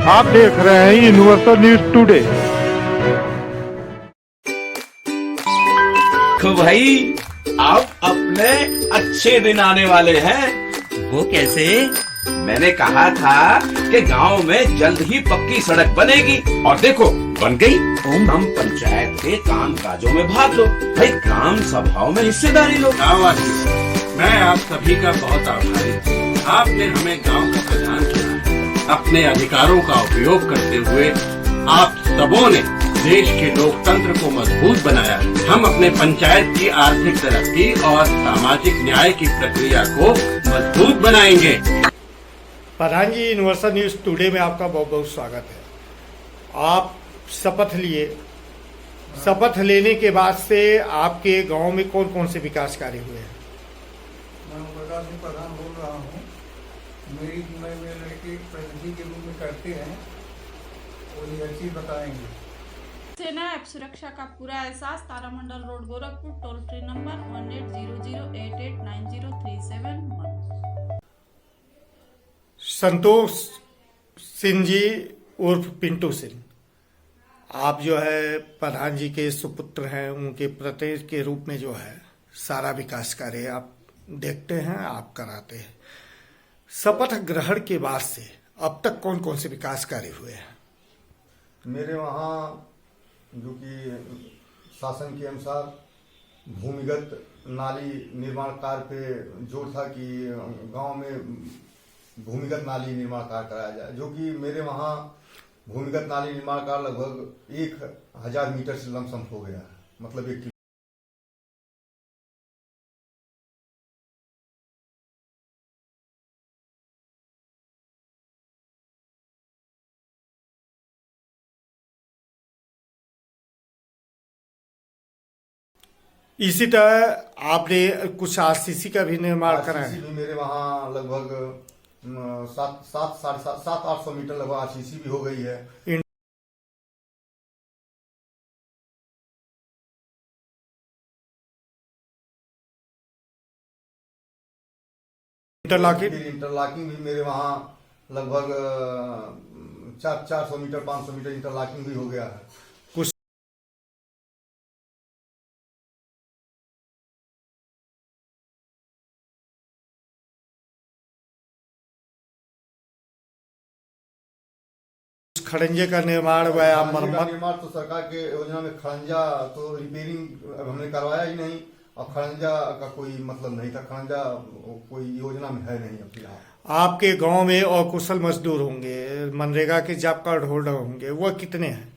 आप देख रहे हैं यूनिवर्सल न्यूज टुडे। तो भाई अब अपने अच्छे दिन आने वाले हैं। वो कैसे? मैंने कहा था कि गांव में जल्द ही पक्की सड़क बनेगी और देखो बन गई। हम पंचायत के काम काजों में भाग लो भाई, ग्राम सभाओं में हिस्सेदारी लो। मैं आप सभी का बहुत आभारी हूँ। आपने हमें गांव का प्रधान चुना है। अपने अधिकारों का उपयोग करते हुए आप सबों ने देश के लोकतंत्र को मजबूत बनाया। हम अपने पंचायत की आर्थिक तरक्की और सामाजिक न्याय की प्रक्रिया को मजबूत बनाएंगे। प्रधान जी, यूनिवर्सल न्यूज़ टुडे में आपका बहुत बहुत स्वागत है। आप शपथ लिए, शपथ लेने के बाद से आपके गांव में कौन कौन से विकास कार्य हुए हैं? मैं प्रकाश सिंह प्रधान बोल रहा हूँ। मेरी मेरे लड़के प्रतिनिधि के रूप में करते हैं, वो ये अच्छी बताएंगे। सेना ऐप सुरक्षा का पूरा एहसास। तारामंडल road, Gorakhpur. Toll free number 1800889037 Santosh Singh ji उर्फ पिंटू सिंह, आप जो है प्रधान जी के सुपुत्र हैं, उनके प्रतिनिधि के रूप में जो है सारा विकास कार्य आप देखते हैं, आप कराते हैं। शपथ ग्रहण के बाद से अब तक कौन कौन से विकास कार्य हुए हैं? मेरे वहाँ जो कि शासन के अनुसार भूमिगत नाली निर्माण कार्य पे जोर था कि गांव में भूमिगत नाली निर्माण कार्य कराया जाए, जो कि मेरे वहाँ भूमिगत नाली निर्माण कार्य लगभग 1000 मीटर से लमसम हो गया है, मतलब 1 इसी तरह आपने कुछ आरसीसी का भी निर्माण कराया है? भी मेरे वहाँ लगभग 700-800 मीटर लगभग आरसीसी भी हो गई है। इंटरलॉकिंग भी मेरे वहाँ लगभग 400 मीटर 500 मीटर इंटरलॉकिंग भी हो गया है। कुछ खड़ंजे का निर्माण हुआ या मरम्मत? निर्माण तो सरकार के योजना में खड़ंजा तो रिपेयरिंग हमने करवाया ही नहीं, और खड़ंजा का कोई मतलब नहीं था। खड़ंजा कोई योजना में है नहीं अभी। आपके गांव में अकुशल मजदूर होंगे, मनरेगा के जॉब कार्ड होल्डर होंगे, वो कितने हैं?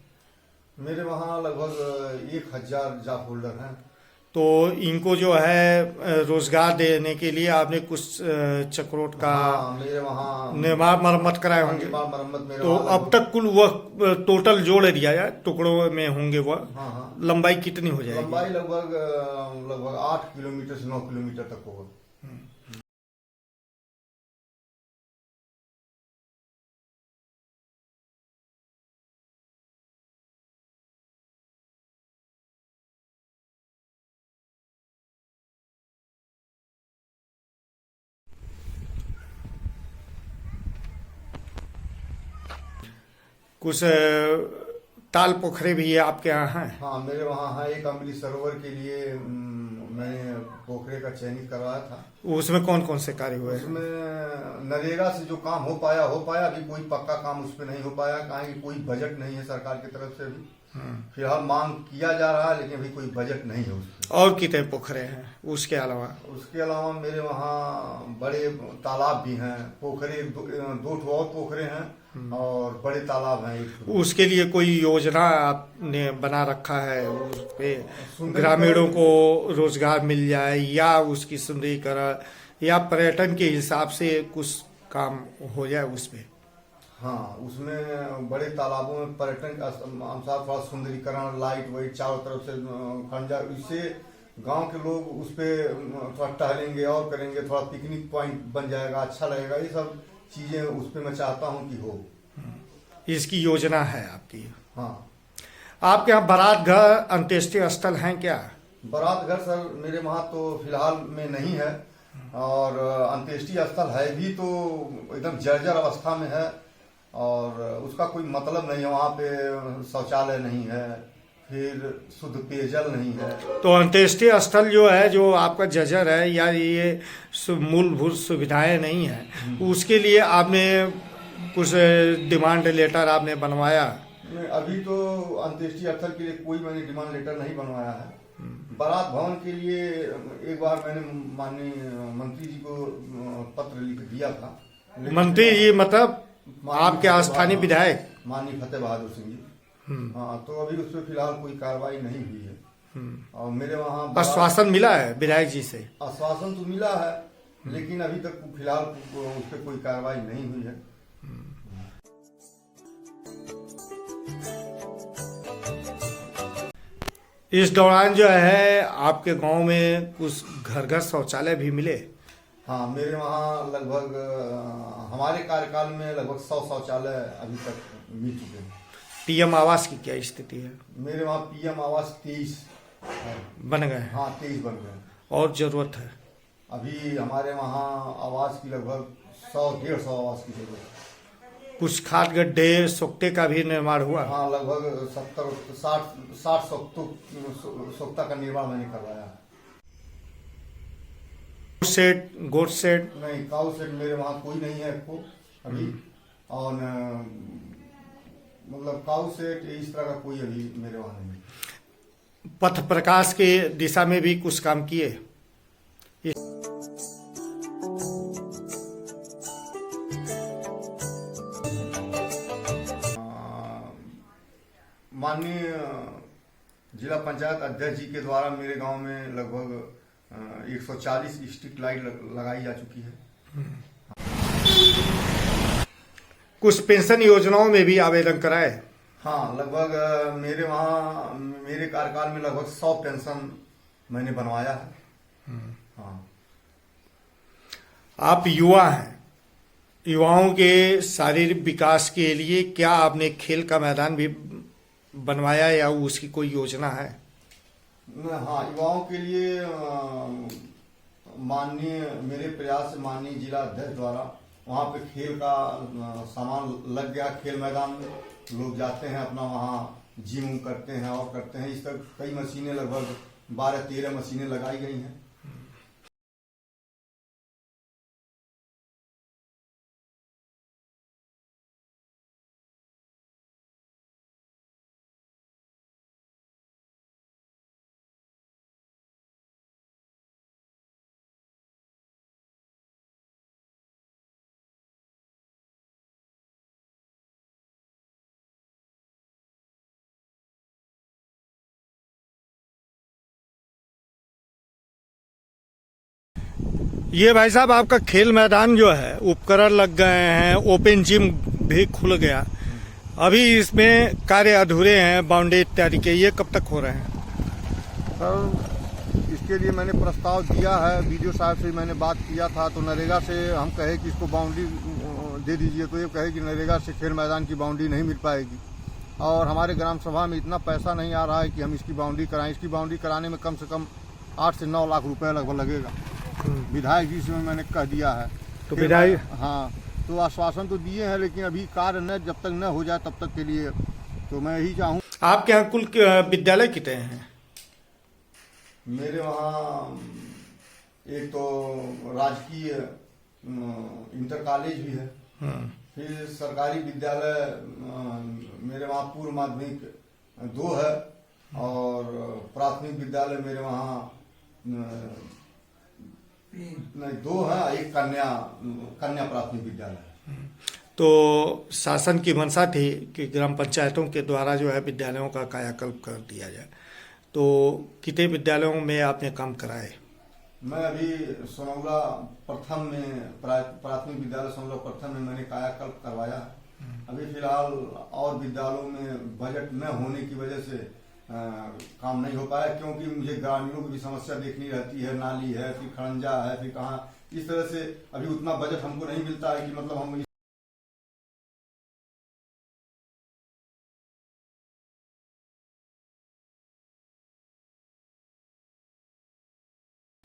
मेरे वहाँ लगभग 1000 जॉब होल्डर हैं। तो इनको जो है रोजगार देने के लिए आपने कुछ चक्रोट का मेरे वहाँ निर्माण मरम्मत कराए होंगे। तो अब तक कुल वह टोटल जोड़ दिया जाए टुकड़ों में होंगे वह लंबाई कितनी हो जाएगी? लंबाई लगभग 8 किलोमीटर से 9 किलोमीटर तक होगा। कुछ ताल पोखरे भी आपके यहाँ हैं? हाँ, मेरे वहाँ है। एक अमृत सरोवर के लिए मैंने पोखरे का चयनित करवाया था। उसमें कौन कौन से कार्य हुए? उसमें नरेगा से जो काम हो पाया अभी कोई पक्का काम उस पर नहीं हो पाया, कहीं कोई बजट नहीं है सरकार की तरफ से भी। फिलहाल मांग किया जा रहा है, लेकिन अभी कोई बजट नहीं है उसमें। और कितने पोखरे हैं उसके अलावा? उसके अलावा मेरे वहाँ बड़े तालाब भी हैं, पोखरे 2 और पोखरे हैं और बड़े तालाब हैं। उसके लिए कोई योजना आपने बना रखा है उस पे ग्रामीणों को रोजगार मिल जाए, या उसकी सुंदरीकरण या पर्यटन के हिसाब से कुछ काम हो जाए उसमें? हाँ, उसमें बड़े तालाबों में पर्यटन के अनुसार थोड़ा सुंदरीकरण, लाइट वाइट चारों तरफ से खंजा, इससे गांव के लोग उस पे थोड़ा टहलेंगे और करेंगे, थोड़ा पिकनिक पॉइंट बन जाएगा, अच्छा लगेगा। ये सब चीजें उस पे मैं चाहता हूँ कि हो। इसकी योजना है आपकी? हाँ। आपके यहाँ बारात घर अंत्येष्टि स्थल हैं क्या? बारात घर सर मेरे वहाँ तो फिलहाल में नहीं है, और अंत्येष्टि स्थल है भी तो एकदम जर्जर अवस्था में है। और उसका कोई मतलब नहीं है। वहाँ पे शौचालय नहीं है, फिर शुद्ध पेयजल नहीं है। तो अंत्येष्टि स्थल जो है, जो आपका जजर है, या ये मूलभूत सुविधाएं नहीं है, उसके लिए आपने कुछ डिमांड लेटर आपने बनवाया? अभी तो अंत्येष्टि स्थल के लिए कोई मैंने डिमांड लेटर नहीं बनवाया है। बारात भवन के लिए एक बार मैंने माननीय मंत्री जी को पत्र लिख दिया था। मंत्री जी मतलब आपके स्थानीय विधायक माननीय फतेह बहादुर सिंह जी। हाँ, तो अभी उस पर फिलहाल कोई कार्रवाई नहीं हुई है। और मेरे वहाँ आश्वासन मिला है विधायक जी से? आश्वासन तो मिला है, लेकिन अभी तक फिलहाल उस पर कोई कार्रवाई नहीं हुई है। इस दौरान जो है आपके गांव में कुछ घर घर शौचालय भी मिले? हाँ, मेरे वहाँ लगभग हमारे कार्यकाल में लगभग 100 शौचालय अभी तक मिल चुके हैं। पीएम आवास की क्या स्थिति है? मेरे वहाँ पीएम आवास 23 बन गए हैं? हाँ, 23 बन गए। और जरूरत है? अभी हमारे वहाँ आवास की लगभग 100-150 आवास की जरूरत है। कुछ खाद गड्ढे सोख्ते का भी निर्माण हुआ? हाँ, लगभग 60 सोख्ता का निर्माण मैंने करवाया है। सेट, गोट सेट? नहीं, काउ सेट मेरे वहाँ कोई नहीं है को अभी। और मतलब काउ सेट इस तरह का कोई अभी मेरे वहाँ नहीं है। पथ प्रकाश के दिशा में भी कुछ काम किए? माननीय जिला पंचायत अध्यक्ष जी के द्वारा मेरे गांव में लगभग 140 स्ट्रीट लाइट लगाई जा चुकी है। कुछ पेंशन योजनाओं में भी आवेदन कराए? हाँ, लगभग मेरे वहाँ मेरे कार्यकाल में लगभग 100 पेंशन मैंने बनवाया है। हाँ। आप युवा हैं, युवाओं के शारीरिक विकास के लिए क्या आपने खेल का मैदान भी बनवाया या उसकी कोई योजना है? हाँ, युवाओं के लिए माननीय मेरे प्रयास से माननीय जिला अध्यक्ष द्वारा वहाँ पे खेल का सामान लग गया। खेल मैदान में लोग जाते हैं, अपना वहाँ जिम करते हैं और करते हैं। इस तक कई मशीनें, लगभग 12-13 मशीनें लगाई गई हैं। ये भाई साहब, आपका खेल मैदान जो है, उपकरण लग गए हैं, ओपन जिम भी खुल गया, अभी इसमें कार्य अधूरे हैं, बाउंड्री इत्यादि के, ये कब तक हो रहे हैं? सर, इसके लिए मैंने प्रस्ताव दिया है, बीडीओ साहब से मैंने बात किया था। तो नरेगा से हम कहे कि इसको बाउंड्री दे दीजिए, तो ये कहे कि नरेगा से खेल मैदान की बाउंड्री नहीं मिल पाएगी। और हमारे ग्राम सभा में इतना पैसा नहीं आ रहा है कि हम इसकी बाउंड्री कराएं। इसकी बाउंड्री कराने में कम से कम 8 से 9 लाख रुपए लगभग लगेगा। विधायक जी से मैंने कह दिया है। तो विधायक, हाँ, तो आश्वासन तो दिए हैं, लेकिन अभी कार्य न जब तक न हो जाए तब तक के लिए तो मैं यही चाहूँ। आपके यहाँ कुल विद्यालय कितने हैं? मेरे वहाँ एक तो राजकीय इंटर कॉलेज भी है, फिर सरकारी विद्यालय मेरे वहाँ पूर्व माध्यमिक 2 है, और प्राथमिक विद्यालय मेरे वहाँ नहीं 2 है, एक कन्या प्राथमिक विद्यालय है। तो शासन की मंशा थी कि ग्राम पंचायतों के द्वारा जो है विद्यालयों का कायाकल्प कर दिया जाए, तो कितने विद्यालयों में आपने काम कराए? मैं अभी सोनौला प्रथम में, प्राथमिक विद्यालय सोनौला प्रथम में मैंने कायाकल्प करवाया। अभी फिलहाल और विद्यालयों में बजट न होने की वजह से काम नहीं हो पाया, क्योंकि मुझे ग्रामीणों की भी समस्या देखनी रहती है। नाली है, फिर खड़ंजा है, फिर कहाँ, इस तरह से अभी उतना बजट हमको नहीं मिलता है कि मतलब हम।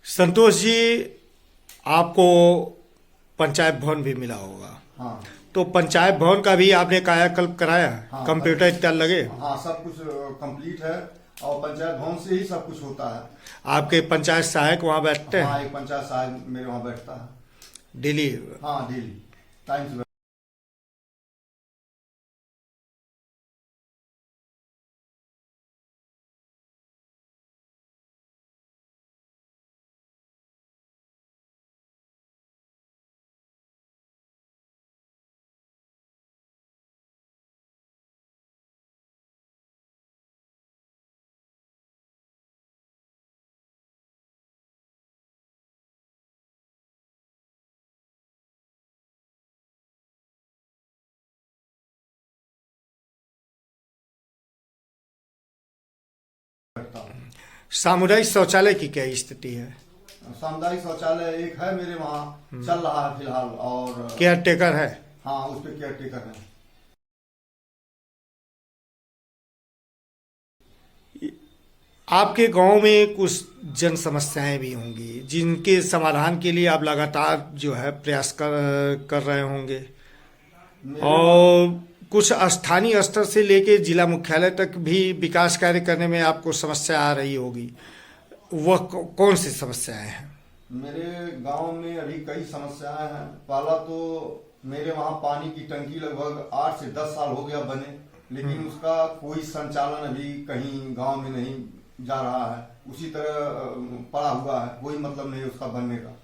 संतोष जी, आपको पंचायत भवन भी मिला होगा? हाँ। तो पंचायत भवन का भी आपने कायाकल्प कराया? हाँ, कंप्यूटर इत्यादि लगे? हाँ, सब कुछ कंप्लीट है और पंचायत भवन से ही सब कुछ होता है। आपके पंचायत सहायक वहाँ बैठते हाँ, हैं एक पंचायत सहायक मेरे वहाँ बैठता है डेली? हाँ, डेली टाइम से। सामुदायिक शौचालय की क्या स्थिति है? सामुदायिक शौचालय एक है मेरे वहाँ, चल रहा है फिलहाल, और केयर टेकर है? हाँ, उस पर केयर टेकर है। आपके गांव में कुछ जन समस्याएं भी होंगी जिनके समाधान के लिए आप लगातार जो है प्रयास कर रहे होंगे, और कुछ स्थानीय स्तर से लेके जिला मुख्यालय तक भी विकास कार्य करने में आपको समस्या आ रही होगी। वह कौन सी समस्याएं हैं? मेरे गांव में अभी कई समस्याएं हैं। पहला तो मेरे वहाँ पानी की टंकी लगभग 8 से 10 साल हो गया बने, लेकिन उसका कोई संचालन अभी कहीं गांव में नहीं जा रहा है, उसी तरह पड़ा हुआ है, कोई मतलब नहीं उसका बनने का।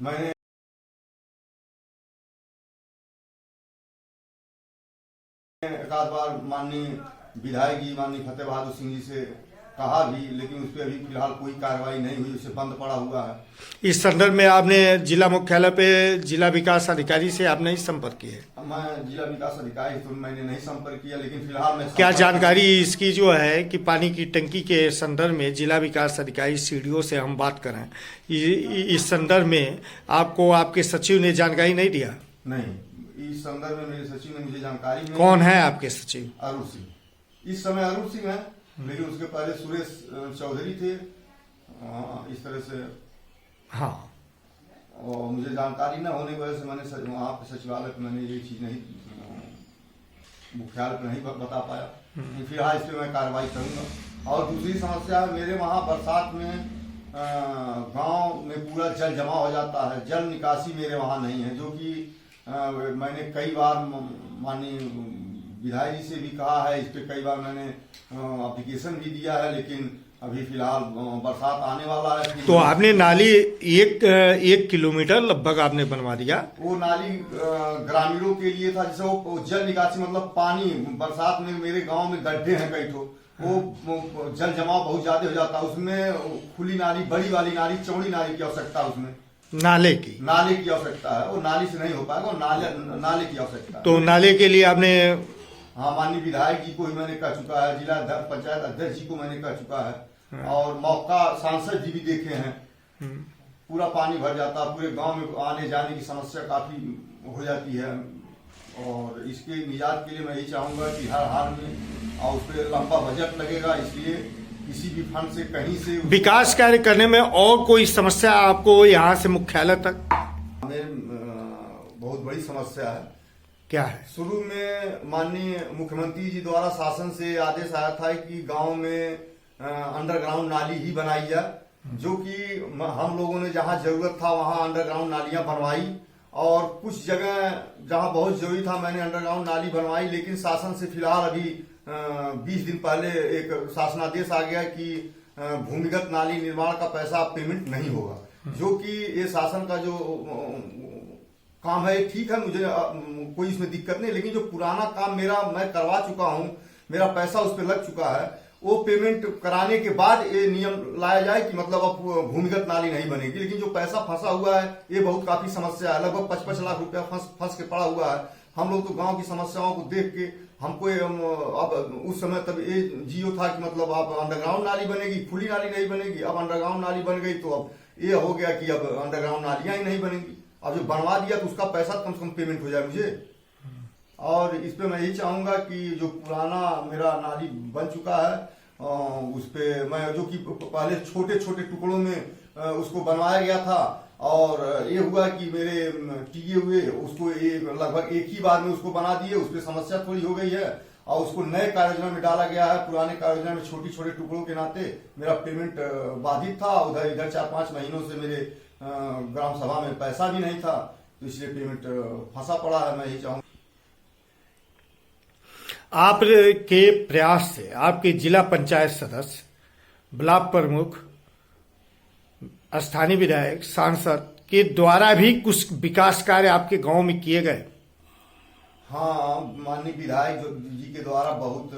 मैंने एक आध बार माननीय विधायक जी माननीय फतेह बहादुर सिंह जी से कहा भी, लेकिन उस पर अभी फिलहाल कोई कार्रवाई नहीं हुई, उसे बंद पड़ा हुआ है। इस संदर्भ में आपने जिला मुख्यालय पे जिला विकास अधिकारी से आप नहीं संपर्क किए? मैं जिला विकास अधिकारी तो मैंने नहीं संपर्क किया, लेकिन फिलहाल मैं क्या जानकारी इसकी जो है कि पानी की टंकी के संदर्भ में जिला विकास अधिकारी सीडीओ से हम बात करें, इस संदर्भ में आपको आपके सचिव ने जानकारी नहीं दिया? नहीं, इस संदर्भ में मेरे सचिव ने मुझे जानकारी नहीं। कौन है आपके सचिव? अरुण सिंह। इस समय अरुण सिंह है, लेकिन उसके पहले सुरेश चौधरी थे, इस तरह से। हाँ, और मुझे जानकारी न होने की वजह से मैंने वहाँ पे सचिवालय पे मैंने ये चीज नहीं, मुख्यालय पे नहीं बता पाया। फिलहाल इस पे मैं कार्रवाई करूंगा। और दूसरी समस्या है, मेरे वहाँ बरसात में गांव में पूरा जल जमा हो जाता है, जल निकासी मेरे वहाँ नहीं है, जो कि मैंने कई बार माननीय विधायक जी से भी कहा है, इस पे कई बार मैंने एप्लीकेशन भी दिया है, लेकिन अभी फिलहाल बरसात आने वाला है। तो आपने नाली एक किलोमीटर लगभग आपने बनवा दिया? वो नाली ग्रामीणों के लिए था, जैसे वो जल निकासी, मतलब पानी बरसात में मेरे गांव में गड्ढे हैं कई ठो, वो जल जमाव बहुत ज्यादा हो जाता है, उसमें खुली नाली, बड़ी वाली नाली, चौड़ी नाली की आवश्यकता है, उसमें नाले की आवश्यकता है। वो नाली से नहीं हो पाएगा, नाले की आवश्यकता है। तो नाले के लिए आपने? हाँ, माननीय विधायक जी को ही मैंने कह चुका है, जिला पंचायत अध्यक्ष जी को मैंने कह चुका है, और मौका सांसद जी भी देखे हैं। पूरा पानी भर जाता है, पूरे गांव में आने जाने की समस्या काफी हो जाती है, और इसके निजात के लिए मैं यही चाहूंगा कि हर हाल में, और उस पर लंबा बजट लगेगा, इसलिए किसी भी फंड से कहीं से विकास कार्य करने में और कोई समस्या आपको यहाँ से मुख्यालय तक? हमें बहुत बड़ी समस्या है। क्या है? शुरू में माननीय मुख्यमंत्री जी द्वारा शासन से आदेश आया था कि गांव में अंडरग्राउंड नाली ही बनाई जाए, जो कि हम लोगों ने जहां जरूरत था वहां अंडरग्राउंड नालियां बनवाई, और कुछ जगह जहां बहुत जरूरी था मैंने अंडरग्राउंड नाली बनवाई, लेकिन शासन से फिलहाल अभी 20 दिन पहले एक शासनादेश आ गया कि भूमिगत नाली निर्माण का पैसा पेमेंट नहीं होगा, जो कि ये शासन का जो काम है ठीक है, मुझे कोई इसमें दिक्कत नहीं, लेकिन जो पुराना काम मैं करवा चुका हूं, मेरा पैसा उस पर लग चुका है, वो पेमेंट कराने के बाद ये नियम लाया जाए कि मतलब अब भूमिगत नाली नहीं बनेगी। लेकिन जो पैसा फंसा हुआ है, ये बहुत काफी समस्या है, लगभग 55 लाख रुपया फंस के पड़ा हुआ है। हम लोग तो गांव की समस्याओं को देख के हमको अब उस समय तब ये जियो था कि मतलब अब अंडरग्राउंड नाली बनेगी, खुली नाली नहीं बनेगी। अब अंडरग्राउंड नाली बन गई तो अब ये हो गया कि अब अंडरग्राउंड नालियां ही नहीं बनेगी। अब जो बनवा दिया तो उसका पैसा कम से कम पेमेंट हो जाए मुझे। और इस पे मैं यही चाहूंगा कि जो पुराना मेरा नाली बन चुका है उस पे मैं, जो कि पहले छोटे छोटे टुकड़ों में उसको बनवाया गया था, और ये हुआ कि मेरे टीए हुए उसको लगभग एक ही बार में उसको बना दिए, उसमें समस्या थोड़ी हो गई है और उसको नए कार्ययोजना में डाला गया है। पुराने कार्ययोजना में छोटे छोटे टुकड़ों के नाते मेरा पेमेंट बाधित था, उधर इधर 4-5 महीनों से मेरे ग्राम सभा में पैसा भी नहीं था, तो इसलिए पेमेंट फंसा पड़ा है। मैं यही चाहूँ आपके प्रयास से आपके जिला पंचायत सदस्य, ब्लॉक प्रमुख, स्थानीय विधायक, सांसद के द्वारा भी कुछ विकास कार्य आपके गांव में किए गए। हाँ, माननीय विधायक जी के द्वारा बहुत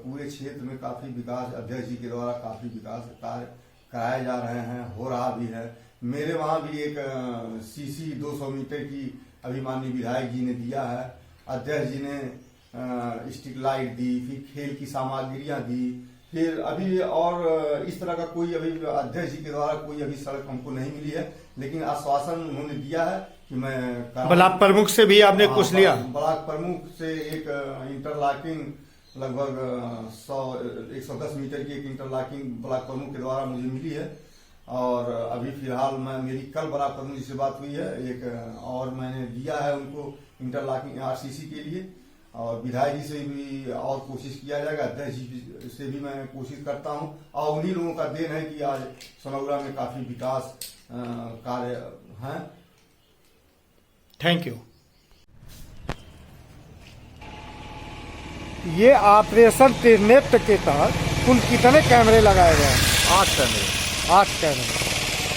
पूरे क्षेत्र में काफी विकास, अध्यक्ष जी के द्वारा काफी विकास कार्य कराए जा रहे हैं, हो रहा भी है। मेरे वहां भी एक सीसी 200 मीटर की अभी माननीय विधायक जी ने दिया है, अध्यक्ष जी ने स्ट्रीट लाइट दी, फिर खेल की सामग्रियां दी, फिर अभी और इस तरह का कोई अभी अध्यक्ष जी के द्वारा कोई अभी सड़क हमको नहीं मिली है, लेकिन आश्वासन उन्होंने दिया है कि मैं ब्लॉक प्रमुख से भी आपने कुछ लिया? ब्लॉक प्रमुख से एक इंटरलॉकिंग लगभग 110 मीटर की एक इंटरलॉकिंग ब्लॉक प्रमुख के द्वारा मुझे मिली है। और अभी फिलहाल मेरी कल ब्लॉक प्रमुख जी से बात हुई है, एक और मैंने दिया है उनको इंटरलॉकिंग आरसीसी के लिए, और विधायक जी से भी और कोशिश किया जाएगा, अध्यक्ष जी से भी मैं कोशिश करता हूं, और उन्हीं लोगों का देन है कि आज सोनौरा में काफी विकास कार्य हैं। Thank you. ये ऑपरेशन त्रिनेत्र के तहत कुल कितने कैमरे लगाए गए हैं? 8 कैमरे। 8 कैमरे।